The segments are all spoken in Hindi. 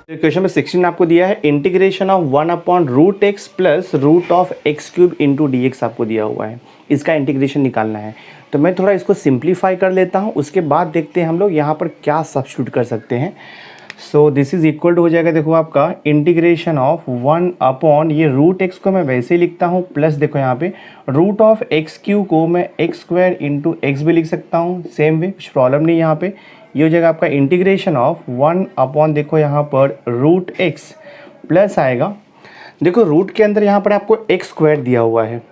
क्वेश्चन में 16 आपको दिया है integration of 1/√x plus root of x cube into d x आपको दिया हुआ है। इसका इंटीग्रेशन निकालना है, तो मैं थोड़ा इसको सिंप्लीफाई कर लेता हूँ, उसके बाद देखते हैं हम लोग यहाँ पर क्या सब्स्टिट्यूट कर सकते हैं। So this is equal to हो जाएगा, देखो आपका इंटीग्रेशन ऑफ 1 ये रूट एक्स को मैं वैसे ही लिखता हूँ, प्लस देखो यहाँ पे रूट ऑफ एक्स क्यू को मैं एक्स स्क्वायर इंटू एक्स भी लिख सकता हूँ, सेम वे, कुछ प्रॉब्लम नहीं यहाँ पे। ये हो जाएगा आपका इंटीग्रेशन ऑफ 1 देखो यहाँ पर रूट एक्स प्लस आएगा, देखो रूट के अंदर यहाँ पर आपको एक्स स्क्वायर दिया हुआ है,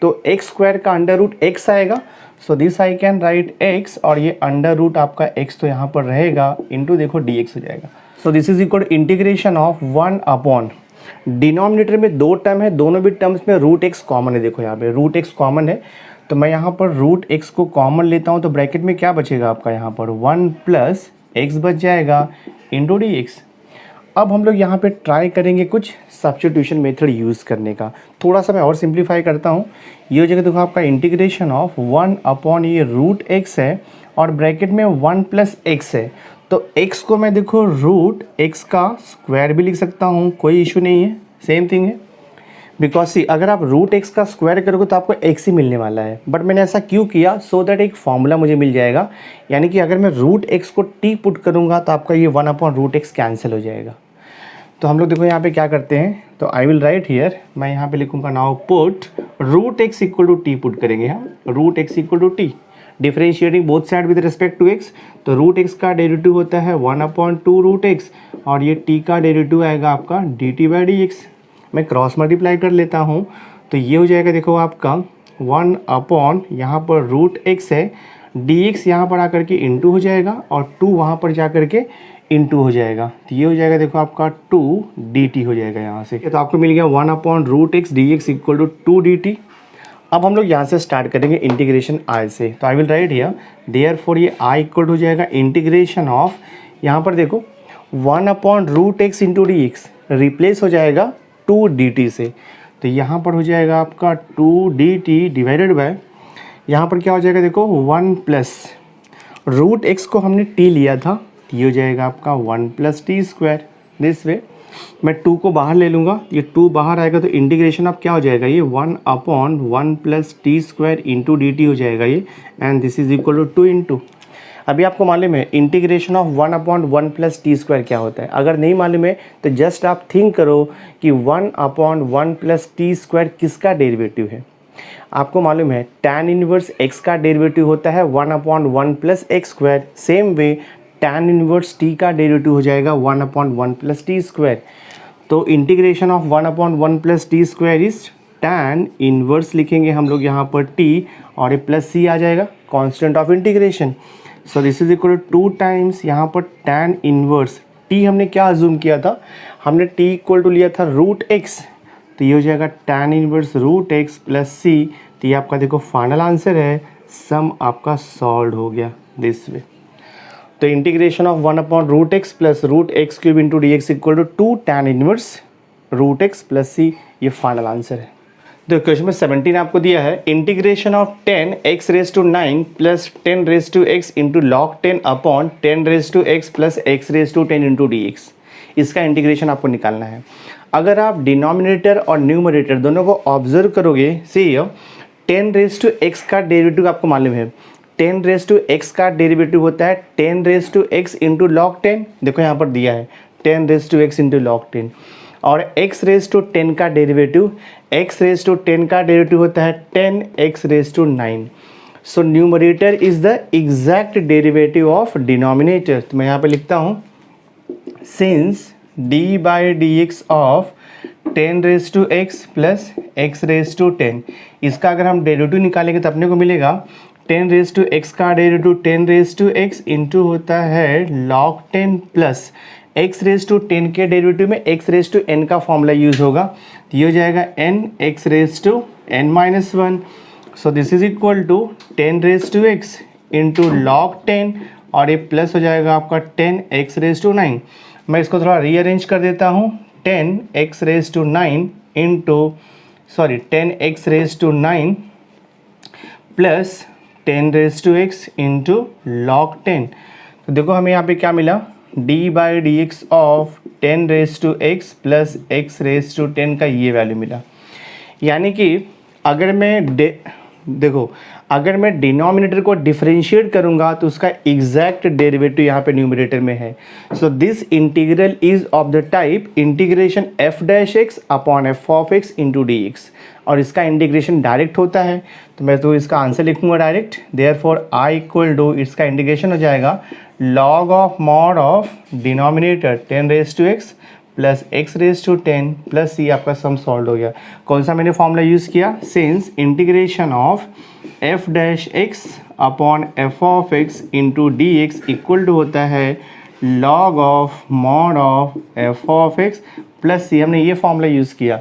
तो एक्स स्क्वायर का अंडर रूट एक्स आएगा। सो this I can write x, और ये अंडर रूट आपका एक्स तो यहाँ पर रहेगा इंटू देखो डी एक्स हो जाएगा। So this is equal integration of 1 denominator में दो टर्म है, दोनों भी टर्म्स में रूट एक्स कॉमन है, देखो यहाँ पे रूट एक्स कॉमन है, तो मैं यहाँ पर रूट एक्स को कॉमन लेता हूँ, तो ब्रैकेट में क्या बचेगा आपका यहाँ पर 1 प्लस एक्स बच जाएगा इंटू डी एक्स। अब हम लोग यहाँ पे ट्राई करेंगे कुछ सब्स्टिट्यूशन मेथड यूज़ करने का, थोड़ा सा मैं और सिंप्लीफाई करता हूँ। ये हो जाएगा देखो आपका इंटीग्रेशन ऑफ 1 ये रूट एक्स है और ब्रैकेट में 1 प्लस एक्स है, तो x को मैं देखो रूट एक्स का स्क्वायर भी लिख सकता हूँ, कोई इशू नहीं है, सेम थिंग है। बिकॉज सी अगर आप रूट एक्स का स्क्वायर करोगे तो आपको x ही मिलने वाला है, बट मैंने ऐसा क्यों किया, सो दैट एक फॉर्मूला मुझे मिल जाएगा, यानी कि अगर मैं रूट एक्स को t पुट करूँगा तो आपका ये 1/√x कैंसिल हो जाएगा। तो हम लोग देखो यहाँ पे क्या करते हैं, तो आई विल राइट हियर, मैं यहाँ पे लिखूँगा now put root x equal to t put करेंगे हम, root x equal to t, differentiating both side with respect to x, तो रूट एक्स का डेरिवेटिव होता है 1/2 रूट एक्स, और ये टी का डेरिवेटिव आएगा आपका D T by d x. मैं क्रॉस मल्टीप्लाई कर लेता हूँ, तो ये हो जाएगा देखो आपका 1 यहाँ पर रूट एक्स है, डी एक्स यहाँ पर आकर के इंटू हो जाएगा, और 2 वहाँ पर जा कर के इंटू हो जाएगा, तो ये हो जाएगा देखो आपका 2 डी टी हो जाएगा यहाँ से, तो आपको मिल गया 1/√x d x equal to 2 d t. अब हम लोग यहाँ से स्टार्ट करेंगे इंटीग्रेशन आई से, तो I will write here therefore ये आई इक्वल हो जाएगा इंटीग्रेशन ऑफ, यहाँ पर देखो 1/√x into d x replace हो जाएगा 2 डी टी से, तो यहाँ पर हो जाएगा आपका 2 डी टी डिवाइडेड बाय, यहाँ पर क्या हो जाएगा देखो 1 प्लस रूट एक्स को हमने टी लिया था, ये हो जाएगा आपका 1 plus t square, this way. मैं 2 को बाहर ले लूँगा, ये 2 बाहर आएगा तो इंटीग्रेशन ऑफ क्या हो जाएगा, ये 1/1 plus t square into d t हो जाएगा ये, and this is equal to 2 into. अभी आपको मालूम है integration of 1/1 plus t square क्या होता है, अगर नहीं मालूम है तो जस्ट आप थिंक करो कि 1/1 प्लस टी स्क्वायर किसका डेरिवेटिव है। आपको मालूम है tan इनवर्स x का डेरिवेटिव होता है 1/1 plus x square, same way tan inverse t का डेरिवेटिव हो जाएगा 1/1 प्लस टी स्क्वायर। तो integration of 1/1 plus t square is tan inverse लिखेंगे हम लोग यहाँ पर t, और ये प्लस c आ जाएगा constant of integration. So this is equal to 2 times यहाँ पर tan इनवर्स t हमने क्या अज्यूम किया था, हमने t इक्वल टू लिया था रूट एक्स, तो ये हो जाएगा tan inverse root x plus c, तो ये आपका देखो फाइनल आंसर है, सम आपका सॉल्व हो गया दिस वे। तो integration of 1/√x plus root x cube into d x equal to 2 tan inverse root x plus c, ये फाइनल आंसर है। तो क्वेश्चन में 17 आपको दिया है integration of 10x⁹ plus 10x into log 10 upon 10x plus x⁻10 into d x, इसका इंटीग्रेशन आपको निकालना है। अगर आप डिनोमिनेटर और न्यूमरेटर दोनों को ऑब्जर्व करोगे, सी 10x का डेरिवेटिव आपको मालूम है, 10x का डेरिवेटिव होता है 10x इंटू log 10, देखो यहाँ पर दिया है 10x इंटू log 10, और x⁻10 का डेरिवेटिव x⁻10 का डेरिवेटिव होता है 10x⁹ so numerator is the exact derivative of denominator. तो मैं यहाँ पे लिखता हूँ since d by d x of 10x plus x⁻10, इसका अगर हम डेरिवेटिव निकालेंगे तो अपने को मिलेगा 10x का डेरिवेटिव 10x इंटू होता है log 10 प्लस x⁻10 के डेरिवेटिव में x⁻n का फॉर्मूला यूज होगा, तो ये हो जाएगा n x⁻n-1, so this is equal to 10x into log 10, और ये प्लस हो जाएगा आपका 10x⁹। मैं इसको थोड़ा रीअरेंज कर देता हूँ, 10x⁹ into 10x⁹ plus 10x into log 10। तो देखो हमें यहाँ पे क्या मिला, d by d x of 10 raise to x plus x raise to 10 का ये वैल्यू मिला। यानी कि अगर मैं देखो अगर मैं डिनोमिनेटर को डिफरेंशिएट करूंगा तो उसका एग्जैक्ट डेरिवेटिव यहाँ पे न्यूमरेटर में है। So this integral is of the type integration F dash x upon f of x into d x, और इसका इंटीग्रेशन डायरेक्ट होता है। तो मैं तो इसका आंसर लिखूंगा direct, therefore I equal to इसका इंटीग्रेशन हो जाएगा log of mod of denominator 10 raise to x plus x raise to 10 plus ये आपका सम सॉल्व हो गया। कौन सा मैंने फॉर्मूला यूज़ किया, since integration of f dash x upon f of x into d x equal to होता है log of mod of f of x plus c, हमने ये फॉर्मूला यूज़ किया।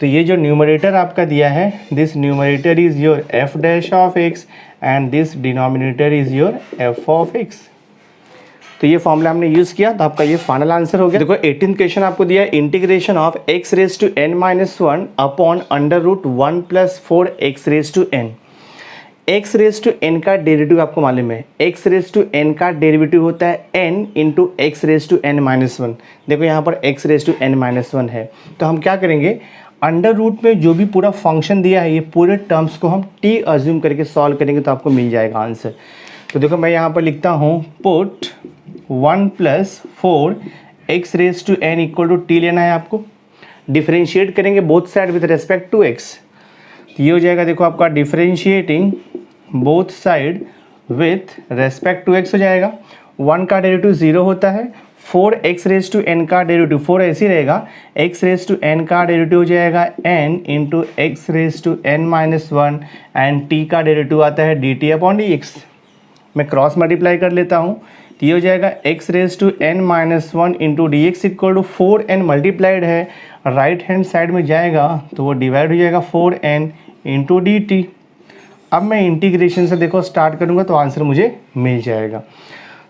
तो ये जो न्यूमरेटर आपका दिया है, this numerator is your F dash of x and this denominator is your F of x. तो ये फॉर्मूला हमने यूज़ किया, तो आपका ये फाइनल आंसर हो गया। देखो 18th क्वेश्चन आपको दिया है integration of x raise to n minus 1 upon under root 1 plus 4 x raise to n. X raise to n का डेरिवेटिव आपको मालूम है, एक्स रेज टू एन का डेरिवेटिव होता है n into x raise to n minus 1। देखो यहाँ पर x raise to n minus 1 है, तो हम क्या करेंगे, अंडर रूट में जो भी पूरा फंक्शन दिया है ये पूरे टर्म्स को हम टी अज्यूम करके सॉल्व करेंगे तो आपको मिल जाएगा आंसर। तो देखो मैं यहाँ पर लिखता हूँ put 1 plus 4 x raise to n equal to t लेना है आपको, डिफरेंशिएट करेंगे both side with respect to x. तो ये हो जाएगा देखो आपका differentiating both side with respect to x हो जाएगा। 1 का डेरिवेटिव 0 होता है, 4 एक्स रेज टू एन का डेरिवेटिव 4 ऐसे ही रहेगा, एक्स रेज टू एन का डेरिवेटिव हो जाएगा n into x raise to n minus 1 and t का डेरिवेटिव आता है d t upon d x. मैं क्रॉस मल्टीप्लाई कर लेता हूँ, तो ये हो जाएगा x raise to n minus 1 into d x equal to 4n multiplied है, राइट हैंड साइड में जाएगा तो वो डिवाइड हो जाएगा 4n इंटू डी टी। अब मैं इंटीग्रेशन से देखो स्टार्ट करूँगा तो आंसर मुझे मिल जाएगा।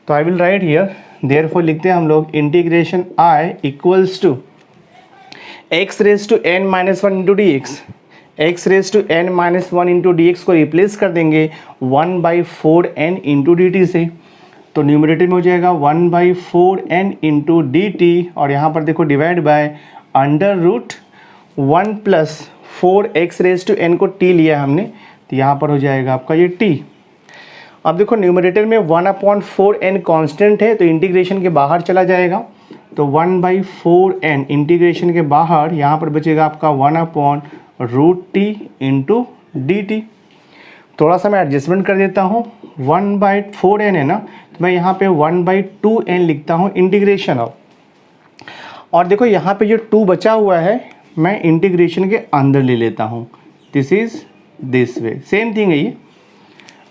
तो I will write here, therefore लिखते हैं हम लोग integration I equals to x raise to n minus 1 into d x, x raise to n minus 1 into d x को रिप्लेस कर देंगे 1/4n इंटू डी टी से, तो न्यूमरेटर में हो जाएगा 1/4n इंटू डी टी, और यहाँ पर देखो divide by under root 1 plus 4 x raise to n को टी लिया हमने, तो यहाँ पर हो जाएगा आपका ये टी। अब देखो न्यूमरेटर में 1/4n कांस्टेंट है तो इंटीग्रेशन के बाहर चला जाएगा, तो 1/4n इंटीग्रेशन के बाहर यहाँ पर बचेगा आपका 1/√t इंटू डी टी। थोड़ा सा मैं एडजस्टमेंट कर देता हूँ, 1/4n है ना, तो मैं यहाँ पे 1/2n लिखता हूँ इंटीग्रेशन ऑफ, और देखो यहाँ पे जो 2 बचा हुआ है मैं इंटीग्रेशन के अंदर ले लेता हूँ, this is this way, same thing है ये।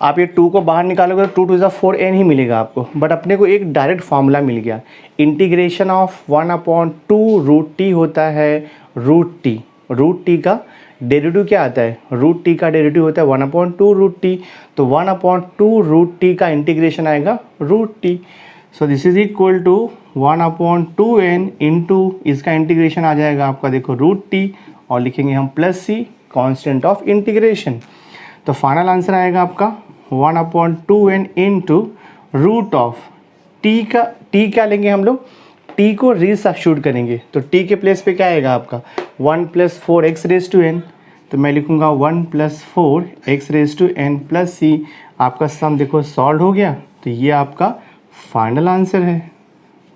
आप ये 2 को बाहर निकालोगे तो 2 × 4n ही मिलेगा आपको, बट अपने को एक डायरेक्ट फार्मूला मिल गया, इंटीग्रेशन ऑफ 1/2√t होता है √t। √t का डेरिवेटिव क्या आता है, √t का डेरिवेटिव होता है 1/2√t, तो 1/2√t का इंटीग्रेशन आएगा √t। So this is equal to 1/2n into इसका इंटीग्रेशन आ जाएगा आपका देखो √t, और लिखेंगे हम plus c constant of integration. तो फाइनल आंसर आएगा आपका 1/2n into root of t का, टी क्या लेंगे हम लोग, टी को रीसब्स्टिट्यूट करेंगे, तो टी के प्लेस पे क्या आएगा आपका 1 + 4 एक्स रेज टू एन, तो मैं लिखूँगा 1 + 4 x raise to n plus c. आपका सम देखो सॉल्व हो गया, तो ये आपका फाइनल आंसर है,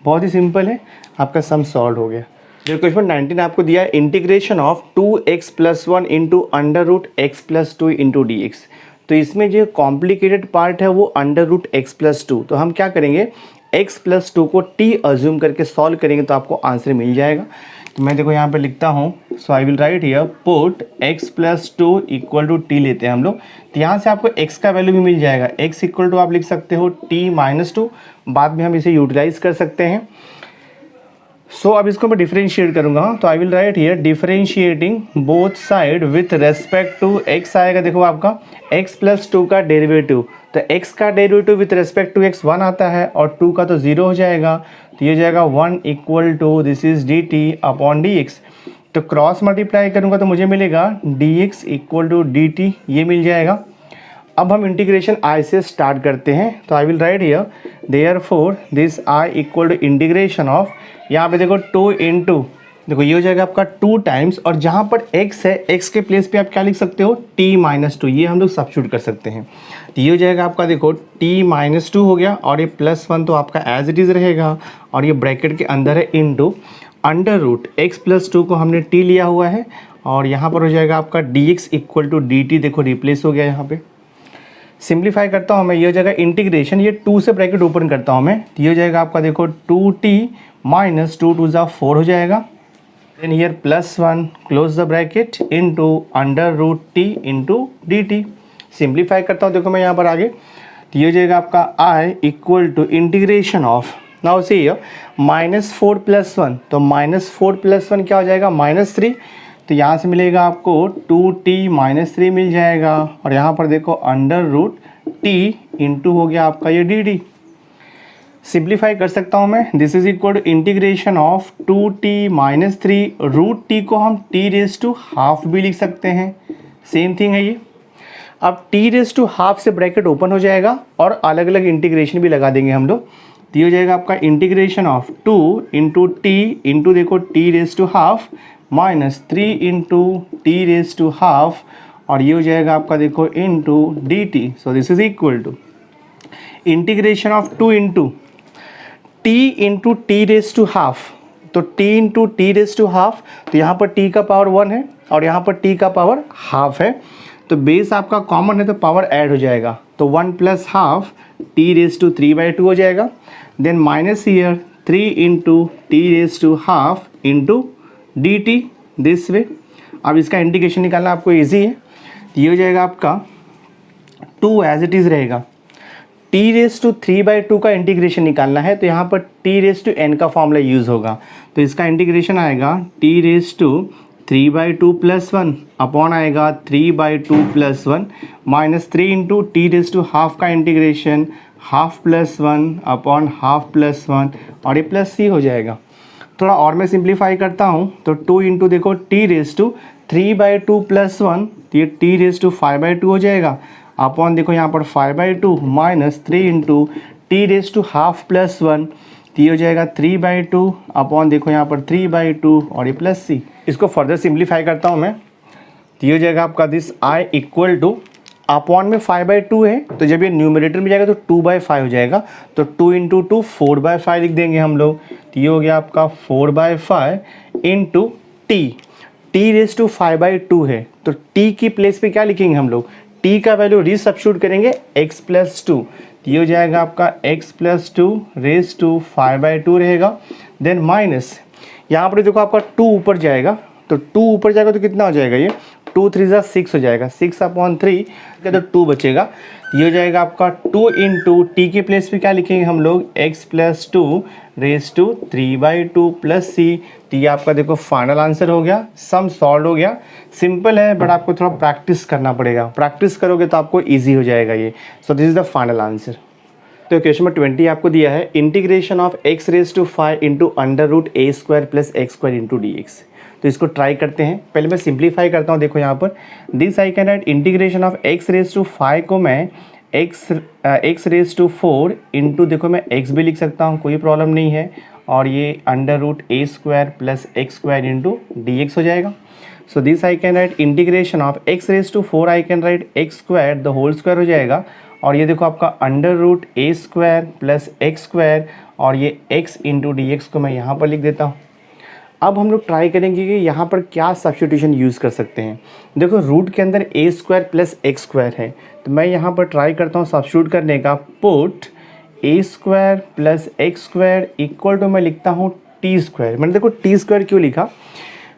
बहुत ही सिंपल है, आपका सम सॉल्व हो गया। जो क्वेश्चन 19 आपको दिया है integration of 2x + 1 into √x + 2 into d x, तो इसमें जो कॉम्प्लिकेटेड पार्ट है वो √x + 2, तो हम क्या करेंगे x + 2 को t अज्यूम करके सॉल्व करेंगे तो आपको आंसर मिल जाएगा। तो मैं देखो यहाँ पे लिखता हूँ, so I will write here put x + 2 = t लेते हैं हम लोग, तो यहाँ से आपको x का वैल्यू भी मिल जाएगा, x = आप लिख सकते हो t - 2, बाद में हम इसे यूटिलाइज कर सकते हैं। सो अब इसको मैं डिफरेंशिएट करूँगा, तो I will write here differentiating both side with respect to x आएगा देखो आपका x + 2 का डेरिवेटिव, तो x का derivative with respect to x 1 आता है और 2 का तो 0 हो जाएगा, तो ये जाएगा 1 = this is dt upon dx। तो क्रॉस मल्टीप्लाई करूँगा तो मुझे मिलेगा dx = dt, ये मिल जाएगा। अब हम इंटीग्रेशन i से स्टार्ट करते हैं। तो I will write here therefore this i equal to integration of, यहाँ पे देखो 2 इंटू, देखो ये हो जाएगा आपका 2 टाइम्स, और जहाँ पर x है x के प्लेस पे आप क्या लिख सकते हो t-2, ये हम लोग सब्स्टिट्यूट कर सकते हैं। तो ये हो जाएगा आपका देखो t-2 हो गया, और ये +1 तो आपका एज इट इज़ रहेगा, और ये ब्रैकेट के अंदर है इंटू अंडर रूट x+2 को हमने t लिया हुआ है, और यहाँ पर हो जाएगा आपका dx इक्वल टू dt, देखो रिप्लेस हो गया यहाँ पे। सिंप्लीफाई करता हूँ मैं, ये हो जाएगा इंटीग्रेशन, ये 2 से ब्रैकेट ओपन करता हूँ मैं, तो ये हो जाएगा आपका देखो 2t - 2 2 4 हो जाएगा, then here +1 close the bracket into under root t into dt। Simplify करता हूँ देखो मैं यहाँ पर आगे, तो ये हो जाएगा आपका i equal to integration of, now see here -4 + 1, तो -4 + 1 क्या हो जाएगा -3, तो यहाँ से मिलेगा आपको 2t - 3 मिल जाएगा, और यहाँ पर देखो अंडर रूट t इंटू हो गया आपका ये dt। सिंप्लीफाई कर सकता हूँ मैं, this is equal to integration of 2t - 3 root t को हम t⁻½ भी लिख सकते हैं, सेम थिंग है ये। अब t⁻½ से ब्रैकेट ओपन हो जाएगा, और अलग अलग इंटीग्रेशन भी लगा देंगे हम लोग, तो ये हो जाएगा आपका integration of 2 into T into देखो t⁻½ -3 इंटू t⁻², और ये हो जाएगा आपका देखो into dt। So this is equal to integration of 2 into t into t⁻², तो t इंटू t⁻², तो यहाँ पर t का पावर 1 है और यहाँ पर t का पावर ½ है, तो बेस आपका कॉमन है तो पावर ऐड हो जाएगा, तो 1 + ½ t⁻³ हो जाएगा, then minus here 3 into t⁻² into dt this way. अब इसका इंटीग्रेशन निकालना आपको इजी है, तो ये हो जाएगा आपका 2 एज इट इज़ रहेगा, t⁻³ का इंटीग्रेशन निकालना है, तो यहाँ पर t⁻n का फॉर्मूला यूज़ होगा, तो इसका इंटीग्रेशन आएगा t⁻³ + 1 अपॉन आएगा 3/2 + 1 -3 इंटू t⁻² का इंटीग्रेशन ½ + 1 अपॉन ½ + 1, और ये प्लस c हो जाएगा। थोड़ा और मैं सिंप्लीफाई करता हूँ, तो 2 इंटू देखो t⁻³ + 1, तो ये t⁻5/2 हो जाएगा, अपॉन देखो यहाँ पर 5/2 -3 इंटू t⁻½ + 1, तो ये हो जाएगा 3/2 अपॉन देखो यहाँ पर 3/2, और ये प्लस c। इसको फर्दर सिंप्लीफाई करता हूँ मैं, तो ये हो जाएगा आपका this i equal to, upon में 5/2 है, तो जब ये न्यूमरेटर में जाएगा तो 2/5 हो जाएगा, तो 2 इंटू 2 4/5 लिख देंगे हम लोग, तो ये हो गया आपका 4/5 इंटू t⁻5/2 है, तो t की प्लेस पे क्या लिखेंगे हम लोग, t का वैल्यू रीसब्स्टिट्यूट करेंगे x+2, तो ये हो जाएगा आपका x+2 5/2 रहेगा, देन माइनस यहाँ पर देखो आपका 2 ऊपर जाएगा, तो 2 ऊपर जाएगा तो कितना हो जाएगा, ये 2 3 6 हो जाएगा, 6/3 तो 2 बचेगा, ये हो जाएगा आपका 2 इंटू टी के प्लेस पे क्या लिखेंगे हम लोग x+2 3/2 + c, तो ये आपका देखो फाइनल आंसर हो गया, सम सॉल्व हो गया। सिंपल है बट आपको थोड़ा प्रैक्टिस करना पड़ेगा, प्रैक्टिस करोगे तो आपको ईजी हो जाएगा ये। So this is the final answer. तो क्वेश्चन नंबर 20 आपको दिया है integration of x⁵ into under root a² + x² into dx। तो इसको ट्राई करते हैं, पहले मैं सिंप्लीफाई करता हूँ। देखो यहाँ पर this I can write integration of x⁵ को मैं x⁴ इंटू देखो मैं x भी लिख सकता हूँ, कोई प्रॉब्लम नहीं है, और ये under root a² + x² into dx हो जाएगा। So this I can write integration of x⁴ I can write x² the whole square हो जाएगा, और ये देखो आपका अंडर रूट a² + x², और ये x इंटू dx को मैं यहाँ पर लिख देता हूँ। अब हम लोग ट्राई करेंगे कि यहाँ पर क्या सब्स्टिट्यूशन यूज़ कर सकते हैं। देखो रूट के अंदर a² + x² है, तो मैं यहाँ पर ट्राई करता हूँ सब्स्टिट्यूट करने का। Put a² + x² equal to मैं लिखता हूँ t²। मैंने देखो t² क्यों लिखा,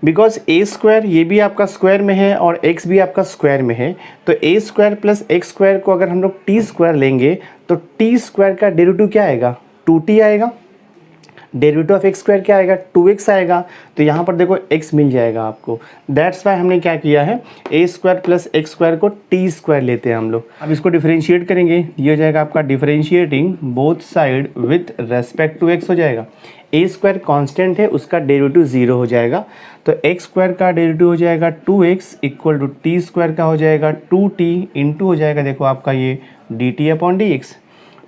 बिकॉज a² ये भी आपका स्क्वायर में है और x भी आपका स्क्वायर में है, तो a² + x² को अगर हम लोग t² लेंगे तो t² का डेरिवेटिव क्या आएगा, 2t आएगा। डेरिवेटिव ऑफ x² क्या आएगा, 2x आएगा। तो यहाँ पर देखो x मिल जाएगा आपको, दैट्स वाई हमने क्या किया है a² + x² को t² लेते हैं हम लोग। अब इसको डिफरेंशिएट करेंगे, ये हो जाएगा आपका differentiating both side with respect to x हो जाएगा। ए स्क्वायर कांस्टेंट है, उसका डेरिवेटिव 0 हो जाएगा। तो एक्स स्क्वायर का डेरिवेटिव हो जाएगा 2x equal to t square का हो जाएगा 2t इंटू हो जाएगा देखो आपका ये dt अपॉन डी एक्स।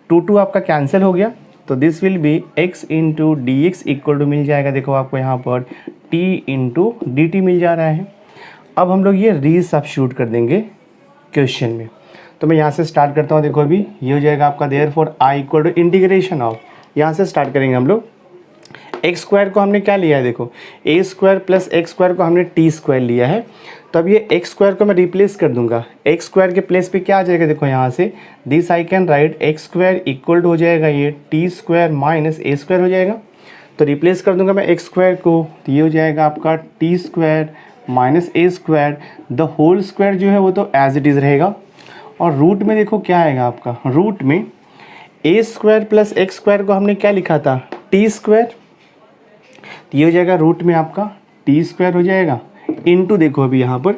2 आपका कैंसिल हो गया, तो this will be x into d x equal to मिल जाएगा देखो आपको यहाँ पर t इंटू डी टी मिल जा रहा है। अब हम लोग ये रीसब्स्टिट्यूट कर देंगे क्वेश्चन में। तो मैं यहाँ से स्टार्ट करता हूँ, देखो अभी ये हो जाएगा आपका therefore i equal to integration of, यहाँ से स्टार्ट करेंगे हम लोग। एक्स स्क्वायर को हमने क्या लिया है, देखो a square plus x square को हमने टी स्क्वायर लिया है। तो अब ये एक्स स्क्वायर को मैं रिप्लेस कर दूंगा, एक्स स्क्वायर के प्लेस पे क्या आ जाएगा, देखो यहाँ से this I can write x square equal to हो जाएगा ये t square minus a square हो जाएगा। तो रिप्लेस कर दूंगा मैं एक्स स्क्वायर को, तो ये हो जाएगा आपका t square minus a square, the whole square जो है वो तो एज इट इज़ रहेगा। और रूट में देखो क्या आएगा आपका, रूट में ए स्क्वायर प्लस एक्स स्क्वायर को हमने क्या लिखा था, टी स्क्वायर, तो ये हो जाएगा रूट में आपका टी स्क्वायर हो जाएगा इंटू देखो अभी यहाँ पर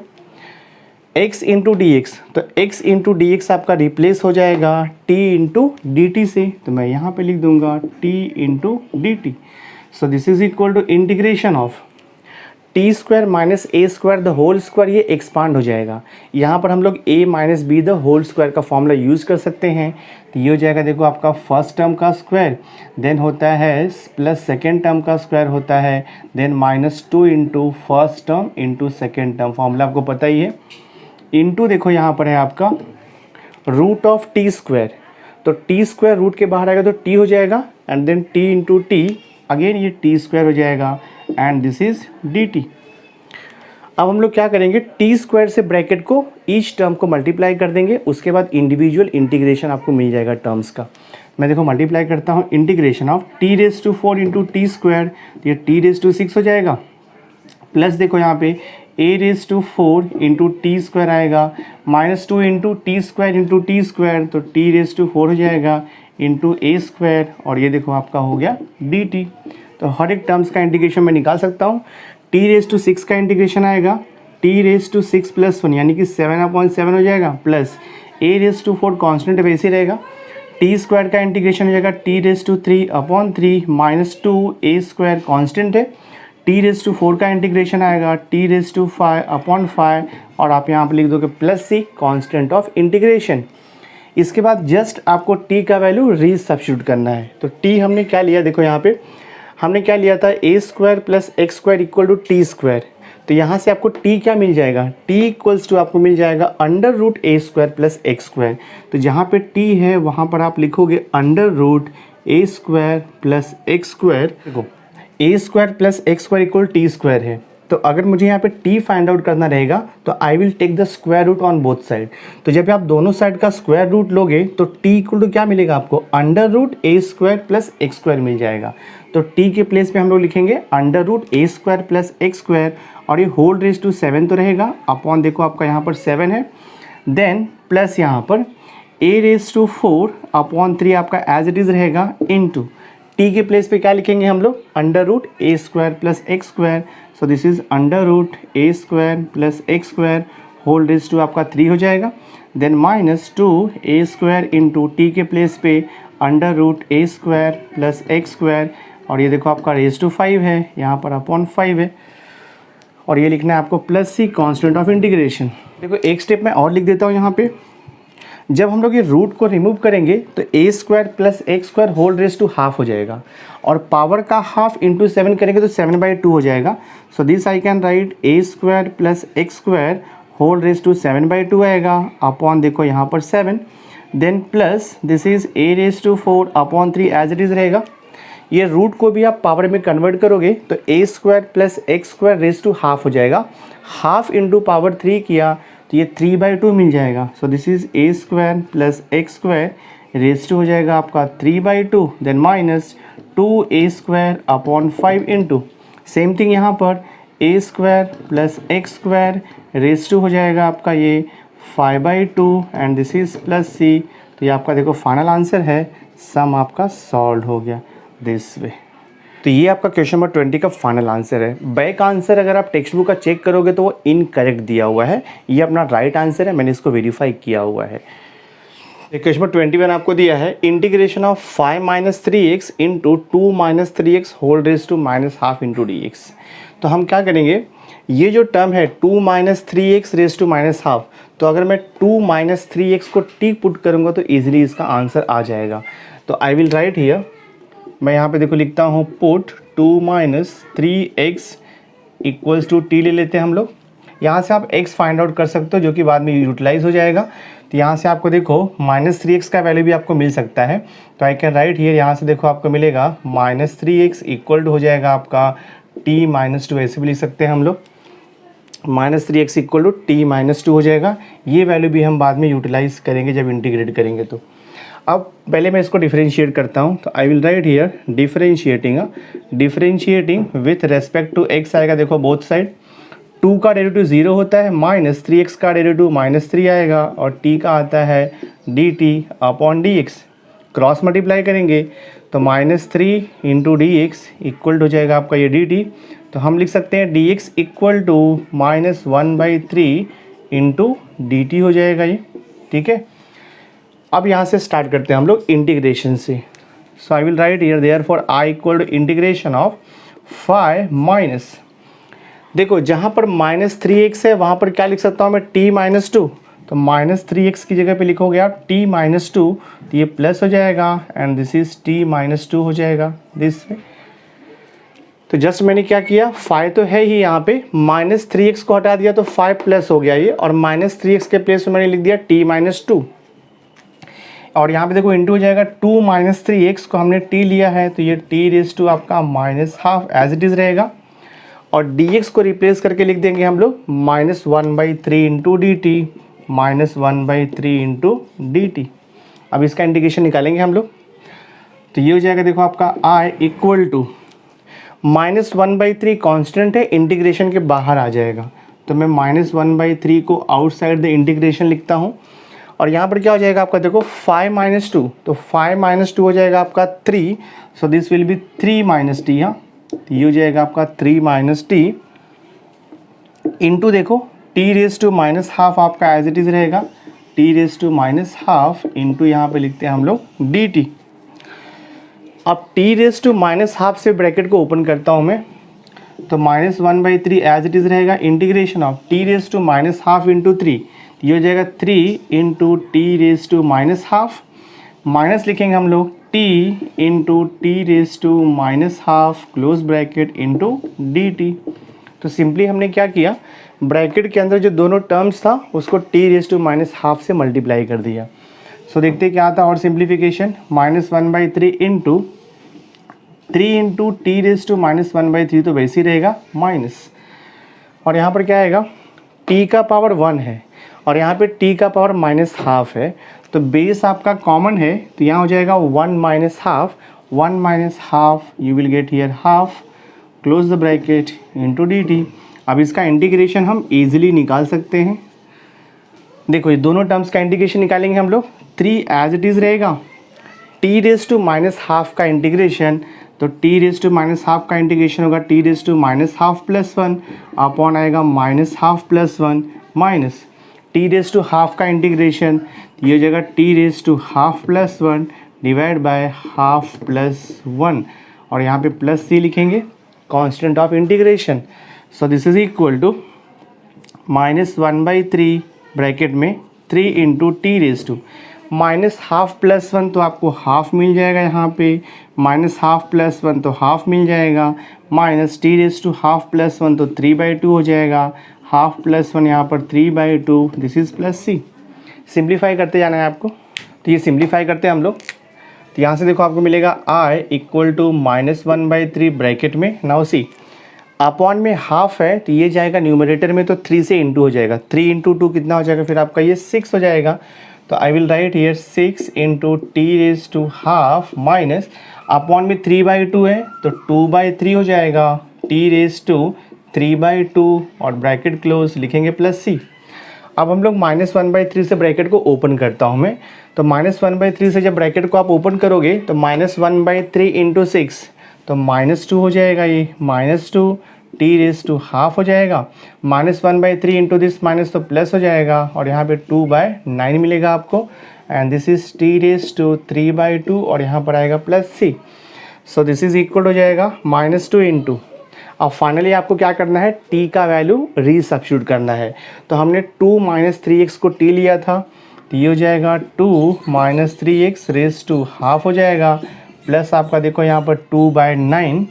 x इंटू डी एक्स, तो x इंटू डी एक्स आपका रिप्लेस हो जाएगा t इंटू डी टी से, तो मैं यहाँ पे लिख दूंगा t into d t. So this is equal to integration of t square minus a square the whole square, ये एक्सपांड हो जाएगा। यहाँ पर हम लोग a minus b the whole square का फॉर्मूला यूज़ कर सकते हैं। तो ये हो जाएगा देखो आपका फर्स्ट टर्म का स्क्वायर, देन होता है प्लस सेकेंड टर्म का स्क्वायर होता है, then -2 into first term into second term, formula आपको पता ही है। इंटू देखो यहाँ पर है आपका रूट ऑफ टी स्क्वायर, तो टी स्क्वायर रूट के बाहर आएगा तो टी हो जाएगा, and then t into t again ये टी स्क्वायर हो जाएगा, and this is d t. अब हम लोग क्या करेंगे, टी स्क्वायर से ब्रैकेट को ईच टर्म को मल्टीप्लाई कर देंगे, उसके बाद इंडिविजुअल इंटीग्रेशन आपको मिल जाएगा टर्म्स का। मैं देखो मल्टीप्लाई करता हूँ, integration of t raise to 4 into t square, ये टी रेज टू 6 हो जाएगा, प्लस देखो यहाँ पे a raise to 4 into t square आएगा, -2 इंटू टी स्क्वायर, तो टी रेज टू 4 हो जाएगा इंटू ए स्क्वायर, और ये देखो आपका हो गया डी टी। तो हर एक टर्म्स का इंटीग्रेशन मैं निकाल सकता हूँ। टी रेज टू 6 का इंटीग्रेशन आएगा, टी रेज टू 6 प्लस 1 यानी कि 7/7 हो जाएगा, plus a raise to 4 constant वैसे ही रहेगा। टी स्क्वायर का इंटीग्रेशन हो जाएगा t raise to 3/3 -2 a square constant है। टी रेज टू 4 का इंटीग्रेशन आएगा टी रेज टू 5/5, और आप यहाँ पर लिख दोगे plus c constant of integration. इसके बाद जस्ट आपको टी का वैल्यू रीसब्स्टिट्यूट करना है। तो टी हमने क्या लिया, देखो यहाँ पे हमने क्या लिया था, a square plus x square equal to t square. तो यहाँ से आपको टी क्या मिल जाएगा, टी इक्वल्स टू आपको मिल जाएगा under root a square plus x square. तो जहाँ पे टी है वहाँ पर आप लिखोगे under root a square plus x square. देखो a square plus x square equal t square है, तो अगर मुझे यहाँ पे t फाइंड आउट करना रहेगा तो I will take the square root on both side. तो जब आप दोनों साइड का स्क्वायर रूट लोगे तो t इक्वल टू क्या मिलेगा आपको, under root a square plus x square मिल जाएगा। तो t के प्लेस पे हम लोग लिखेंगे under root a square plus x square, और ये होल रेज टू 7 तो रहेगा, अपॉन देखो आपका यहाँ पर 7 है, देन प्लस यहाँ पर a रेज टू 4/3 आपका एज इट इज़ रहेगा, इनटू टी के प्लेस पे क्या लिखेंगे हम लोग, under root a square plus x square. So this is under root a square plus x square whole raise to आपका 3 हो जाएगा, then -2 a square into t के प्लेस पे under root a square plus x square, और ये देखो आपका रेज टू 5 है, यहाँ पर अपॉन 5 है, और ये लिखना है आपको plus c constant of integration. देखो एक स्टेप मैं और लिख देता हूँ यहाँ पे, जब हम लोग ये रूट को रिमूव करेंगे तो a square plus x square whole raise to half हो जाएगा, और पावर का हाफ इंटू 7 करेंगे तो 7/2 हो जाएगा। So this I can write a square plus x square whole raise to 7/2 आएगा, अपॉन देखो यहाँ पर 7, then plus this is a raise to 4/3 as it is रहेगा। ये रूट को भी आप पावर में कन्वर्ट करोगे तो a square plus x square raise to half हो जाएगा, हाफ इंटू पावर 3 किया तो ये 3/2 मिल जाएगा। So this is a square plus x square raise to हो जाएगा आपका 3/2, then -2 a square upon 5 into same thing यहाँ पर a square plus x square raise to हो जाएगा आपका ये 5/2, and this is plus c. तो ये आपका देखो फाइनल आंसर है, सम आपका सॉल्व हो गया दिस वे। तो ये आपका क्वेश्चन नंबर 20 का फाइनल आंसर है। बैक आंसर अगर आप टेक्स्ट बुक का चेक करोगे तो वो इनकरेक्ट दिया हुआ है, ये अपना राइट आंसर है, मैंने इसको वेरीफाई किया हुआ है। क्वेश्चन 21 आपको दिया है integration of 5 minus 3x into 2 minus 3x whole raise to minus half into d x. तो हम क्या करेंगे, ये जो टर्म है 2 minus 3x raise to minus half, तो अगर मैं 2 माइनस 3x को टी पुट करूँगा तो ईजिली इसका आंसर आ जाएगा। तो आई विल राइट हियर, मैं यहाँ पे देखो लिखता हूँ put 2 minus 3x equals to t ले लेते हैं हम लोग। यहाँ से आप x फाइंड आउट कर सकते हो जो कि बाद में यूटिलाइज हो जाएगा। तो यहाँ से आपको देखो माइनस 3x का वैल्यू भी आपको मिल सकता है, तो आई कैन राइट हियर, यहाँ से देखो आपको मिलेगा माइनस 3x इक्वल टू हो जाएगा आपका t माइनस 2, ऐसे भी लिख सकते हैं हम लोग, minus 3x equal to t minus 2 हो जाएगा। ये वैल्यू भी हम बाद में यूटिलाइज करेंगे जब इंटीग्रेट करेंगे। तो अब पहले मैं इसको डिफरेंशिएट करता हूँ, तो I will write here differentiating with respect to x आएगा देखो बोथ साइड, 2 का डेरिवेटिव 0 होता है, माइनस 3x का डेरिवेटिव माइनस 3 आएगा और t का आता है dt upon dx, cross multiply करेंगे तो minus 3 into d x equal हो जाएगा आपका ये dt। तो हम लिख सकते हैं dx equal to minus 1/3 into dt हो जाएगा ये, ठीक है। अब यहाँ से स्टार्ट करते हैं हम लोग इंटीग्रेशन से। So I will write here therefore i equal to integration of 5 minus, देखो जहाँ पर माइनस 3x है वहाँ पर क्या लिख सकता हूँ मैं t माइनस 2, तो माइनस 3x की जगह पे लिखोगे आप t माइनस 2, तो ये प्लस हो जाएगा and this is t minus 2 हो जाएगा दिस में। तो जस्ट मैंने क्या किया, 5 तो है ही यहाँ पे, माइनस 3x को हटा दिया तो 5 प्लस हो गया ये, और माइनस 3x के प्लेस में मैंने लिख दिया t माइनस 2, और यहाँ पे देखो इंटू हो जाएगा 2 माइनस 3x को हमने t लिया है तो ये t रेज टू आपका minus half as it is रहेगा, और dx को रिप्लेस करके लिख देंगे हम लोग minus 1/3 into d T, minus 1/3 into d t. अब इसका इंटीग्रेशन निकालेंगे हम लोग, तो ये हो जाएगा देखो आपका i equal to minus 1/3 constant है, इंटीग्रेशन के बाहर आ जाएगा, तो मैं माइनस 1/3 को आउटसाइड द इंटीग्रेशन लिखता हूँ, और यहाँ पर क्या हो जाएगा आपका देखो 5 माइनस 2, तो 5 माइनस 2 हो जाएगा आपका 3, so this will be 3 minus t, हाँ तो ये हो जाएगा आपका 3 माइनस टी इंटू देखो t raise to minus half आपका एज इट इज़ रहेगा, t raise to minus half into यहाँ पे लिखते हैं हम लोग डी टी। अब t raise to minus half से ब्रैकेट को ओपन करता हूँ मैं, तो माइनस 1/3 एज इट इज़ रहेगा, integration of t raise to minus half into 3, ये हो जाएगा 3 into t raise to minus half, minus लिखेंगे हम लोग t into t raise to minus half close bracket into d t. तो सिंपली हमने क्या किया, ब्रैकेट के अंदर जो दोनों टर्म्स था उसको t raise to minus half से मल्टीप्लाई कर दिया। सो देखते क्या आता और simplification, minus 1/3 into 3 into t raise to minus 1/3 तो वैसे ही रहेगा माइनस, और यहाँ पर क्या आएगा t का पावर 1 है और यहाँ पे t का पावर माइनस हाफ है, तो बेस आपका कॉमन है, तो यहाँ हो जाएगा 1 minus half, 1 minus half you will get here half close the bracket into d t. अब इसका इंटीग्रेशन हम इजीली निकाल सकते हैं, देखो ये दोनों टर्म्स का इंटीग्रेशन निकालेंगे हम लोग, 3 एज इट इज़ रहेगा, t raise to minus half का इंटीग्रेशन, तो t raise to minus half का इंटीग्रेशन होगा t raise to minus half plus 1 upon आएगा minus half plus 1 minus t raise to half का इंटीग्रेशन, ये हो जाएगा t raise to half plus 1 divide by half plus 1, और यहाँ पे प्लस सी लिखेंगे constant of integration. So this is equal to minus 1/3 bracket में 3 into t raise to minus half plus 1, तो आपको हाफ मिल जाएगा यहाँ पे, माइनस हाफ प्लस 1 तो हाफ मिल जाएगा, minus t raise to half plus 1 तो 3/2 हो जाएगा, हाफ प्लस 1 यहाँ पर 3/2, this is plus c. Simplify करते जाना है आपको, तो ये सिंप्लीफाई करते हैं हम लोग, तो यहाँ से देखो आपको मिलेगा i equal to minus 1/3 bracket में, नाउ सी अपॉन में हाफ है तो ये जाएगा न्यूमरेटर में, तो 3 से इंटू हो जाएगा, 3 इंटू 2 कितना हो जाएगा फिर आपका ये 6 हो जाएगा, तो I will write here 6 into t raise to half minus upon में 3/2 है तो 2/3 हो जाएगा, टी रेज टू 3/2 और ब्रैकेट क्लोज लिखेंगे प्लस सी। अब हम लोग माइनस 1/3 से ब्रैकेट को ओपन करता हूँ मैं, तो माइनस 1/3 से जब ब्रैकेट को आप ओपन करोगे तो माइनस 1/3 इंटू 6 तो माइनस 2 हो जाएगा, ये minus 2 t raise to half हो जाएगा, माइनस 1/3 इंटू दिस माइनस तो प्लस हो जाएगा, और यहाँ पे 2/9 मिलेगा आपको, and this is t raise to 3/2 और यहाँ पर आएगा plus c. So this is equal हो जाएगा -2 इंटू, अब फाइनली आपको क्या करना है, t का वैल्यू रीसब्स्टिट्यूट करना है। तो हमने 2 - 3x को t लिया था, तो ये हो जाएगा 2 - 3x रेज टू हाफ हो जाएगा, प्लस आपका देखो यहाँ पर 2/9,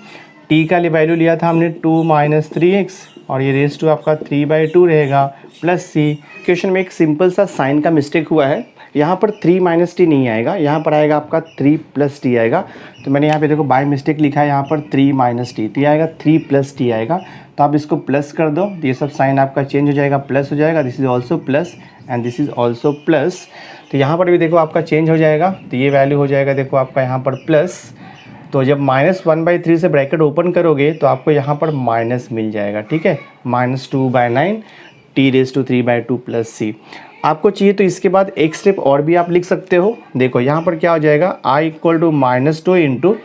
t का वैल्यू लिया था हमने 2 - 3x और ये रेज टू आपका 3/2 रहेगा, प्लस सी। क्वेश्चन में एक सिंपल सा साइन का मिस्टेक हुआ है, यहाँ पर 3 - t नहीं आएगा, यहाँ पर आएगा आपका 3 + t आएगा। तो मैंने यहाँ पे देखो बाय मिस्टेक लिखा है यहाँ पर 3 - t, तो ये आएगा 3 + t आएगा। तो आप इसको प्लस कर दो, तो ये सब साइन आपका चेंज हो जाएगा, प्लस हो जाएगा, this is also plus and this is also plus. तो यहाँ पर भी देखो आपका चेंज हो जाएगा, तो ये वैल्यू हो जाएगा देखो आपका यहाँ पर प्लस। तो जब -1/3 से ब्रैकेट ओपन करोगे तो आपको यहाँ पर माइनस मिल जाएगा, ठीक है, -2/9 t रेज टू 3/2 प्लस सी। आपको चाहिए तो इसके बाद एक स्टेप और भी आप लिख सकते हो। देखो यहाँ पर क्या हो जाएगा, i = -2 into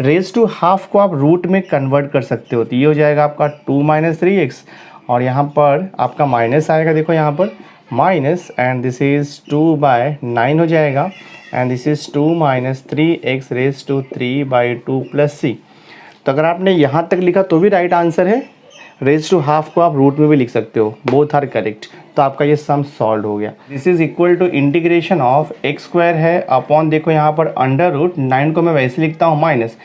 raise to half को आप रूट में कन्वर्ट कर सकते हो, तो ये हो जाएगा आपका 2 - 3x और यहाँ पर आपका माइनस आएगा, देखो यहाँ पर माइनस एंड दिस इज़ 2/9 हो जाएगा and this is 2 - 3x raise to 3/2 plus c. तो अगर आपने यहाँ तक लिखा तो भी राइट आंसर है, रेज टू हाफ को आप रूट में भी लिख सकते हो, बोथ आर करेक्ट। तो आपका ये सम सॉल्व हो गया। This is equal to integration of x² है अपॉन देखो यहाँ पर √9 को मैं वैसे लिखता हूँ minus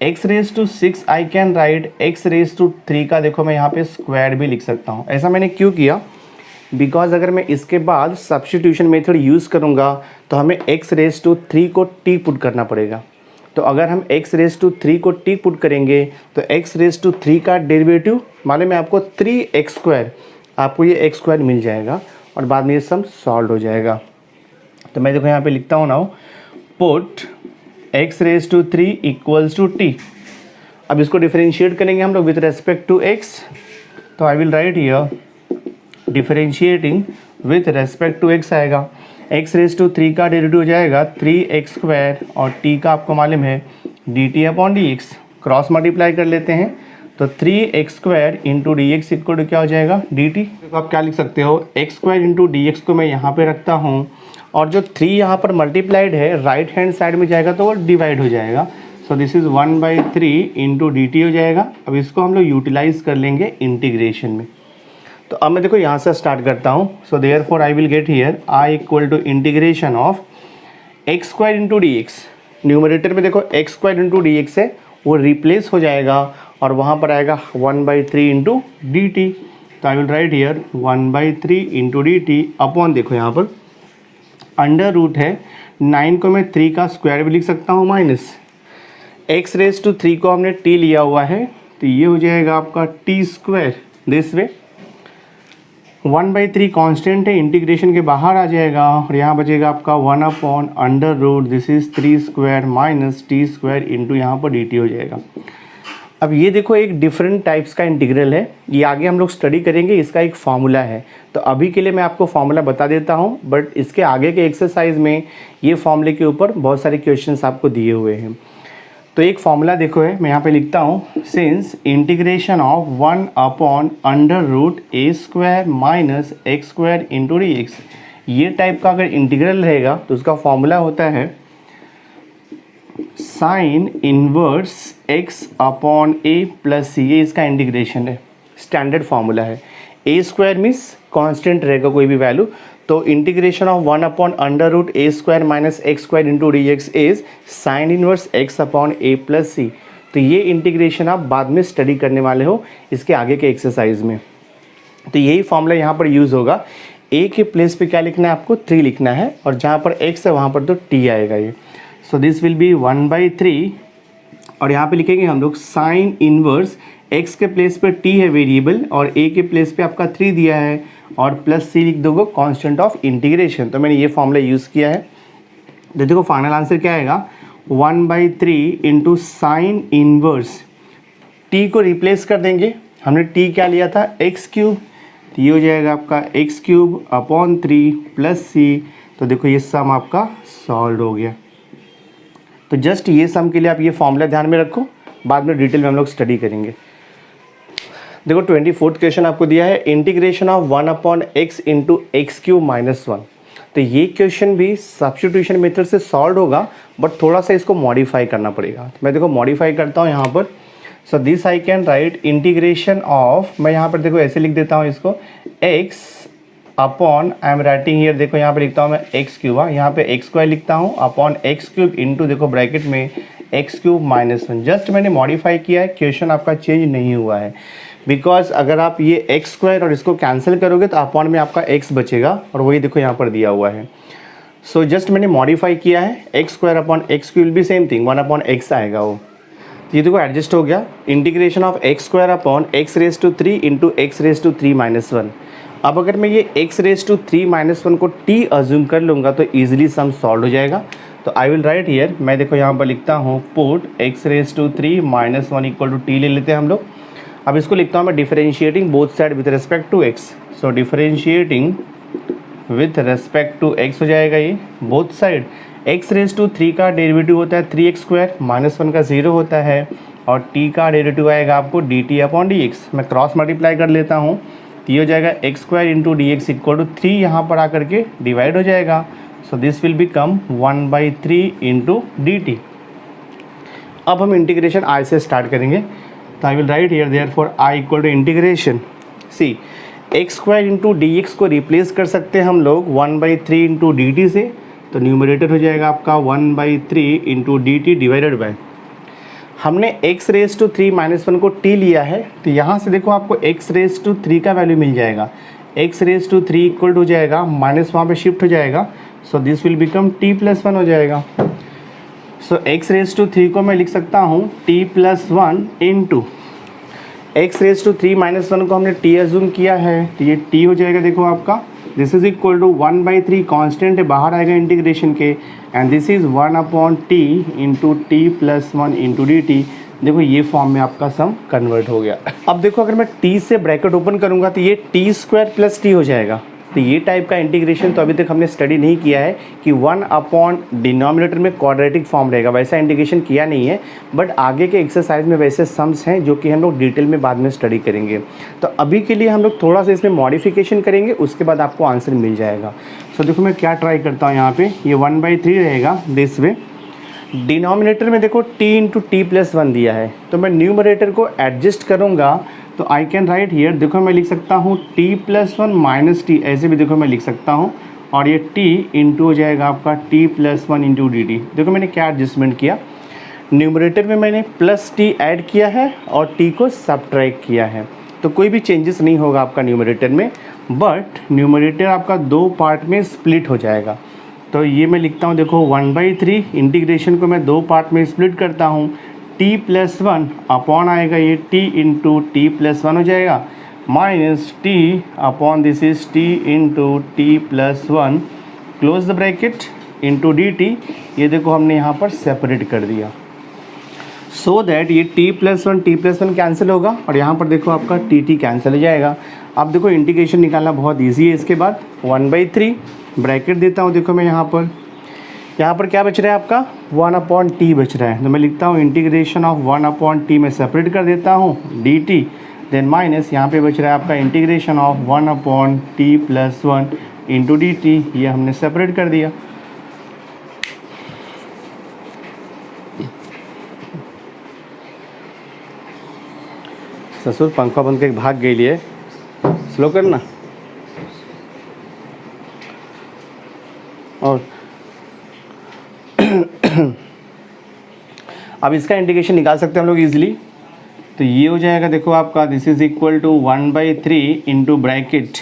x raise to 6 I can write x raise to 3 का देखो मैं यहाँ पे स्क्वायर भी लिख सकता हूँ। ऐसा मैंने क्यों किया, बिकॉज अगर मैं इसके बाद सब्स्टिट्यूशन मेथड यूज़ करूँगा तो हमें x रेज टू 3 को t पुट करना पड़ेगा। तो अगर हम x रेज टू 3 को t पुट करेंगे तो x रेज टू 3 का डेरिवेटिव मालूम है आपको 3x², आपको ये x² मिल जाएगा और बाद में ये सम सॉल्व हो जाएगा। तो मैं देखो यहाँ पे लिखता हूँ now put x raise to 3 = t। अब इसको डिफरेंशिएट करेंगे हम लोग विथ रेस्पेक्ट टू x, तो I will write here differentiating with respect to x आएगा, x रेज टू 3 का डेरिवेटिव हो जाएगा 3x² और t का आपको मालूम है dt/dx, क्रॉस मल्टीप्लाई कर लेते हैं तो 3x² into dx equal to क्या हो जाएगा dt। तो आप क्या लिख सकते हो, x² इंटू dx को मैं यहाँ पे रखता हूँ और जो 3 यहाँ पर मल्टीप्लाइड है राइट हैंड साइड में जाएगा तो वो डिवाइड हो जाएगा। So this is 1/3 into dt हो जाएगा। अब इसको हम लोग यूटिलाइज कर लेंगे इंटीग्रेशन में। तो अब मैं देखो यहाँ से स्टार्ट करता हूँ। So therefore I will get here i = integration of x² into dx। Numerator में देखो x² इंटू dx है वो रिप्लेस हो जाएगा और वहाँ पर आएगा 1/3 इंटू dt। तो I will write here 1/3 into dt upon देखो यहाँ पर अंडर रूट है 9 को मैं 3 का स्क्वायर भी लिख सकता हूँ माइनस x रेज टू 3 को हमने t लिया हुआ है तो ये हो जाएगा आपका t² दिस वे। 1/3 कांस्टेंट है, इंटीग्रेशन के बाहर आ जाएगा और यहाँ बचेगा आपका 1/√, this is 3² minus t² into यहाँ पर dt हो जाएगा। अब ये देखो एक डिफरेंट टाइप्स का इंटीग्रल है, ये आगे हम लोग स्टडी करेंगे, इसका एक फार्मूला है। तो अभी के लिए मैं आपको फार्मूला बता देता हूँ, बट इसके आगे के एक्सरसाइज में ये फार्मूले के ऊपर बहुत सारे क्वेश्चंस आपको दिए हुए हैं। तो एक फार्मूला देखो है, मैं यहाँ पे लिखता हूँ since integration of 1/√a² minus x² into dx, ये टाइप का अगर इंटीग्रल रहेगा तो उसका फार्मूला होता है sine inverse x/a plus c। ये इसका इंटीग्रेशन है, स्टैंडर्ड फार्मूला है। a² मीन्स कांस्टेंट रहेगा कोई भी वैल्यू, तो integration of 1/√a² minus x² into dx is sine inverse x/a plus c। तो ये इंटीग्रेशन आप बाद में स्टडी करने वाले हो इसके आगे के एक्सरसाइज में। तो यही फॉर्मूला यहाँ पर यूज़ होगा। a के प्लेस पे क्या लिखना है आपको 3 लिखना है और जहाँ पर x है वहाँ पर तो t आएगा ये। सो दिस विल बी 1/3 और यहाँ पे लिखेंगे हम लोग साइन इनवर्स x के प्लेस पे t है वेरिएबल और a के प्लेस पे आपका 3 दिया है और प्लस c लिख दोगे कांस्टेंट ऑफ इंटीग्रेशन। तो मैंने ये फॉर्मूला यूज़ किया है। तो देखो फाइनल आंसर क्या आएगा 1/3 इंटू साइन इनवर्स, t को रिप्लेस कर देंगे, हमने t क्या लिया था x³, तो ये हो जाएगा आपका x³ अपॉन 3 प्लस c। तो देखो ये सम आपका सॉल्व हो गया। तो जस्ट ये सम के लिए आप ये फॉर्मूला ध्यान में रखो, बाद में डिटेल में हम लोग स्टडी करेंगे। देखो 24th क्वेश्चन आपको दिया है integration of 1/x into x³ - 1। तो ये क्वेश्चन भी सब्स्टिट्यूशन मेथड से सॉल्व होगा, बट थोड़ा सा इसको मॉडिफाई करना पड़ेगा। तो मैं देखो मॉडिफाई करता हूँ यहाँ पर। सो this I can write integration of, मैं यहाँ पर देखो ऐसे लिख देता हूँ इसको, x upon, I am writing here, देखो यहाँ पे लिखता हूँ मैं एक्स क्यूब, यहाँ पे एक्स स्क्वायर लिखता हूँ अपॉन एक्स क्यूब इंटू, देखो ब्रैकेट में एक्स क्यूब माइनस 1। जस्ट मैंने मॉडिफाई किया है, क्वेश्चन आपका चेंज नहीं हुआ है। बिकॉज अगर आप ये एक्स स्क्वायर और इसको कैंसिल करोगे तो अपॉन में आपका एक्स बचेगा, और वही देखो यहाँ पर दिया हुआ है। सो जस्ट मैंने मॉडिफाई किया है, x square upon x cube भी सेम थिंग, 1 अपॉन एक्स आएगा वो। ये देखो एडजस्ट हो गया। Integration of x square upon x raise to 3 into x raise to 3 minus 1। अब अगर मैं ये एक्स रेज टू 3 माइनस 1 को टी अज्यूम कर लूँगा तो ईजिली सम सॉल्व हो जाएगा। तो आई विल राइट हियर, मैं देखो यहाँ पर लिखता हूँ put x raise to 3 minus 1 equal to t ले लेते हैं हम लोग। अब इसको लिखता हूँ मैं differentiating both side with respect to x. So differentiating with respect to x हो जाएगा ये both side. X raise to 3 का डेरिवेटिव होता है 3x स्क्वायर, माइनस 1 का 0 होता है, और t का डेरिवेटिव आएगा आपको dt अपॉन dx। मैं क्रॉस मल्टीप्लाई कर लेता हूँ, तो ये हो जाएगा x square into d x equal to 3, यहाँ पर आकर के डिवाइड हो जाएगा। So this will become 1/3 into dt। अब हम इंटीग्रेशन i से स्टार्ट करेंगे। तो I will write here therefore i equal to integration, see x square into d x को रिप्लेस कर सकते हैं हम लोग 1/3 इंटू डी टी से। तो न्यूमरेटर हो जाएगा आपका 1/3 into d T divided by, हमने एक्स रेज टू 3 माइनस 1 को टी लिया है, तो यहाँ से देखो आपको एक्स रेज टू 3 का वैल्यू मिल जाएगा। एक्स रेज टू 3 इक्वल हो जाएगा, माइनस वहाँ पे शिफ्ट हो जाएगा, so this will become T plus 1 हो जाएगा। सो एक्स रेज टू 3 को मैं लिख सकता हूँ t plus 1 into x raise to 3 minus 1 को हमने टी एज्यूम किया है, तो ये टी हो जाएगा देखो आपका, this is equal to 1/3 constant है, बाहर आएगा इंटीग्रेशन के, and this is 1 upon t into t plus 1 into d t. देखो ये फॉर्म में आपका सम कन्वर्ट हो गया। अब देखो अगर मैं टी से ब्रैकेट ओपन करूंगा तो ये टी स्क्वायर प्लस टी हो जाएगा। तो ये टाइप का इंटीग्रेशन तो अभी तक हमने स्टडी नहीं किया है कि 1 अपॉन डिनोमिनेटर में क्वाड्रेटिक फॉर्म रहेगा, वैसा इंटीग्रेशन किया नहीं है, बट आगे के एक्सरसाइज में वैसे सम्स हैं जो कि हम लोग डिटेल में बाद में स्टडी करेंगे। तो अभी के लिए हम लोग थोड़ा सा इसमें मॉडिफिकेशन करेंगे, उसके बाद आपको आंसर मिल जाएगा। सो देखो मैं क्या ट्राई करता हूँ, यहाँ पे ये 1/3 रहेगा दिस वे। डिनोमिनेटर में देखो t इंटू टी प्लस 1 दिया है, तो मैं न्यूमरेटर को एडजस्ट करूँगा तो आई कैन राइट हियर, देखो मैं लिख सकता हूँ t प्लस 1 माइनस टी, ऐसे भी देखो मैं लिख सकता हूँ, और ये t इंटू हो जाएगा आपका t plus 1 into d t. देखो मैंने क्या एडजस्टमेंट किया, न्यूमरेटर में मैंने प्लस t ऐड किया है और t को सबट्रैक्ट किया है, तो कोई भी चेंजेस नहीं होगा आपका न्यूमरेटर में, बट न्यूमरेटर आपका 2 पार्ट में स्प्लिट हो जाएगा। तो ये मैं लिखता हूँ देखो 1/3, इंटीग्रेशन को मैं 2 पार्ट में स्प्लिट करता हूँ, t प्लस 1 अपॉन आएगा ये t इंटू टी प्लस 1 हो जाएगा, minus t upon this is t into t plus 1, close the bracket into d T. ये देखो हमने यहाँ पर सेपरेट कर दिया, सो दैट ये t प्लस 1 कैंसिल होगा, और यहाँ पर देखो आपका t कैंसिल हो जाएगा। अब देखो इंटीग्रेशन निकालना बहुत ईजी है। इसके बाद 1/3 ब्रैकेट देता हूँ, देखो मैं यहाँ पर क्या बच रहा है आपका 1 अपॉन टी बच रहा है, तो मैं लिखता हूँ इंटीग्रेशन ऑफ 1 अपॉन टी में सेपरेट कर देता हूँ डी टी, देन माइनस यहाँ पे बच रहा है आपका integration of 1 upon t plus 1 into d T, ये हमने सेपरेट कर दिया। ससुर पंखा बंद के भाग गई लिए, स्लो करना। और अब इसका इंटीग्रेशन निकाल सकते हैं हम लोग इजीली, तो ये हो जाएगा देखो आपका this is equal to 1/3 into bracket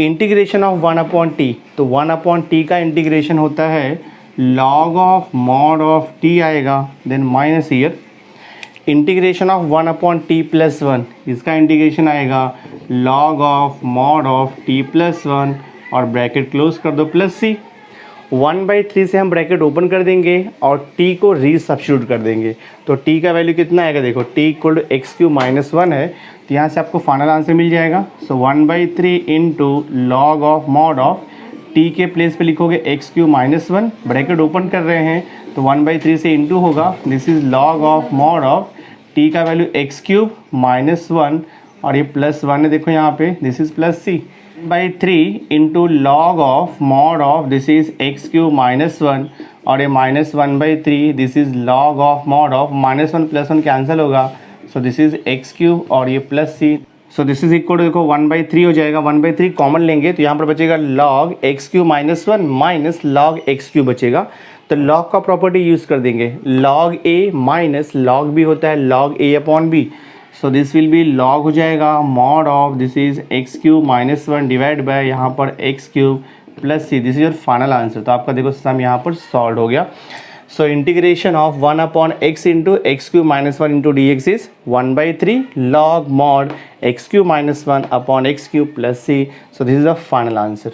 integration of 1 upon t. तो 1 अपॉन टी का इंटीग्रेशन होता है log of mod of t आएगा, then minus year integration of 1 upon t plus 1, इसका इंटीग्रेशन आएगा log of mod of t plus 1, और ब्रैकेट क्लोज कर दो प्लस सी। 1/3 से हम ब्रैकेट ओपन कर देंगे और t को रीसब्स्टिट्यूट कर देंगे, तो t का वैल्यू कितना आएगा, देखो t equal to x cube minus 1 है, तो यहाँ से आपको फाइनल आंसर मिल जाएगा। So 1/3 into log of mod of t के प्लेस पे लिखोगे x cube minus 1, bracket open कर रहे हैं तो 1/3 से इंटू होगा, this is log of mod of t का वैल्यू एक्स क्यूब माइनस 1, और ये प्लस 1 है देखो यहाँ पे, this is plus c. By 3 into log of mod of this is x cube -1 और ये -1/3 this is log of mod of -1 + 1 cancel होगा, so this is x cube और ये plus c, so this is equal to देखो 1/3 हो जाएगा, 1/3 कॉमन लेंगे तो यहाँ पर बचेगा log x cube -1 minus log x cube बचेगा। तो लॉग का प्रॉपर्टी यूज़ कर देंगे, log a minus log b होता है log a upon b, so this will be log हो जाएगा mod of this is x cube -1 divide by यहाँ पर x cube plus c, this is your final answer. तो आपका देखो सम यहाँ पर सॉल्व हो गया। So integration of 1/x into x cube -1 into d x is 1/3 log mod x cube -1 upon x cube plus c, so this is the final answer.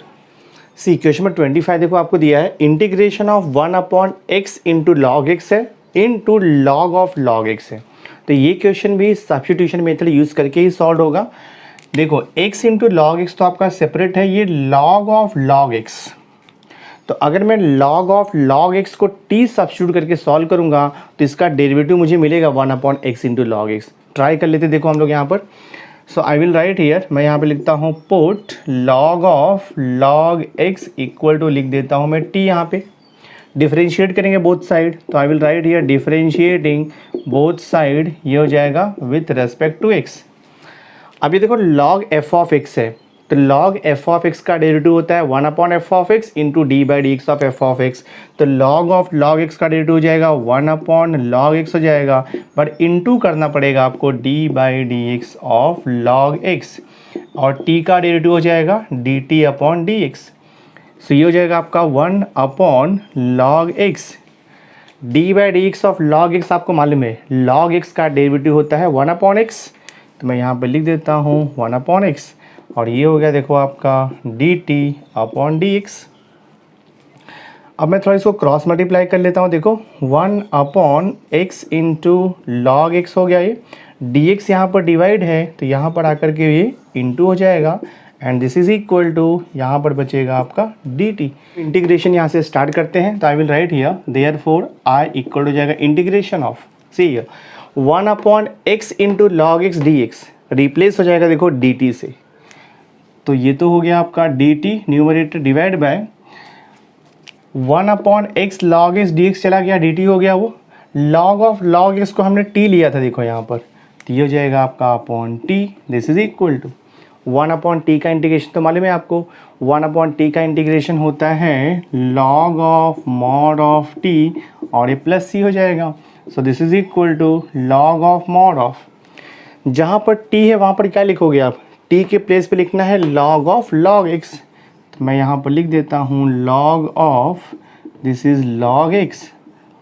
See question number 25 देखो आपको दिया है integration of 1/x into log x है into log of log x है। तो ये क्वेश्चन भी सब्स्टिट्यूशन मेथड यूज़ करके ही सॉल्व होगा। देखो x इंटू लॉग एक्स तो आपका सेपरेट है, ये लॉग ऑफ लॉग एक्स, तो अगर मैं लॉग ऑफ लॉग एक्स को t सब्स्टिट्यूट करके सॉल्व करूंगा तो इसका डेरिवेटिव मुझे मिलेगा 1/x into log x. Try कर लेते देखो हम लोग यहाँ पर। So I will write here, मैं यहाँ पे लिखता हूँ put log of log x equal to लिख देता हूँ मैं t, यहाँ पे डिफरेंशिएट करेंगे बोथ साइड, तो I will write here differentiating both side, ये हो जाएगा विथ रेस्पेक्ट टू x। अब ये देखो लॉग एफ ऑफ एक्स है, तो लॉग एफ ऑफ एक्स का डेरिवेटिव होता है 1/f(x) into d/dx of f of x. तो लॉग ऑफ लॉग एक्स का डेरिवेटिव हो जाएगा 1/log x हो जाएगा, बट इंटू करना पड़ेगा आपको d/dx ऑफ लॉग एक्स, और t का डेरिवेटिव हो जाएगा dt/dx। सो ये हो जाएगा आपका 1/log x। d/dx of log x आपको मालूम है लॉग एक्स का डेरिवेटिव होता है 1/x, तो मैं यहाँ पे लिख देता हूँ 1/x, और ये हो गया देखो आपका dt/dx। अब मैं थोड़ा इसको क्रॉस मल्टीप्लाई कर लेता हूँ, देखो 1/x इंटू लॉग एक्स हो गया, ये dx यहाँ पर डिवाइड है तो यहाँ पर आकर के ये इंटू हो जाएगा, and this is equal to यहाँ पर बचेगा आपका dt। इंटीग्रेशन यहाँ से स्टार्ट करते हैं, तो I will write here therefore I equal हो जाएगा integration of see 1/x into log x dx replace हो जाएगा देखो dt से, तो ये तो हो गया आपका dt numerator divide by 1/x log x dx चला गया, dt हो गया वो, log ऑफ log x को हमने t लिया था देखो यहाँ पर, तो ये हो जाएगा आपका upon t, this is equal to 1/t का इंटीग्रेशन तो मालूम है आपको, 1/t का इंटीग्रेशन होता है log of mod of t और ये प्लस c हो जाएगा, so this is equal to log of mod of, जहाँ पर t है वहाँ पर क्या लिखोगे आप, t के प्लेस पे लिखना है log ऑफ log x, तो मैं यहाँ पर लिख देता हूँ log of this is log x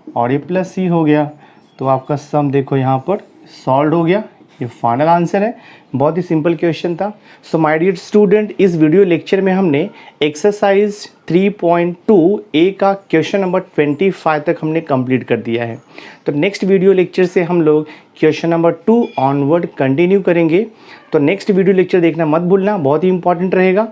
और ये प्लस c हो गया। तो आपका सम देखो यहाँ पर सॉल्व हो गया, ये फाइनल आंसर है। बहुत ही सिंपल क्वेश्चन था। सो माय डियर स्टूडेंट, इस वीडियो लेक्चर में हमने एक्सरसाइज 3.2 ए का क्वेश्चन नंबर 25 तक हमने कंप्लीट कर दिया है। तो नेक्स्ट वीडियो लेक्चर से हम लोग क्वेश्चन नंबर 2 ऑनवर्ड कंटिन्यू करेंगे। तो नेक्स्ट वीडियो लेक्चर देखना मत भूलना, बहुत ही इंपॉर्टेंट रहेगा।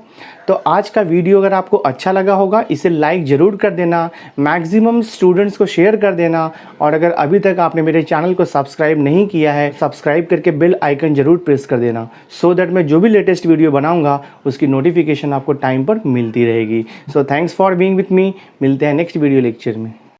तो आज का वीडियो अगर आपको अच्छा लगा होगा इसे लाइक ज़रूर कर देना, मैक्सिमम स्टूडेंट्स को शेयर कर देना, और अगर अभी तक आपने मेरे चैनल को सब्सक्राइब नहीं किया है सब्सक्राइब करके बेल आइकन ज़रूर प्रेस कर देना, सो दैट मैं जो भी लेटेस्ट वीडियो बनाऊंगा उसकी नोटिफिकेशन आपको टाइम पर मिलती रहेगी। So thanks for being with me, मिलते हैं नेक्स्ट वीडियो लेक्चर में।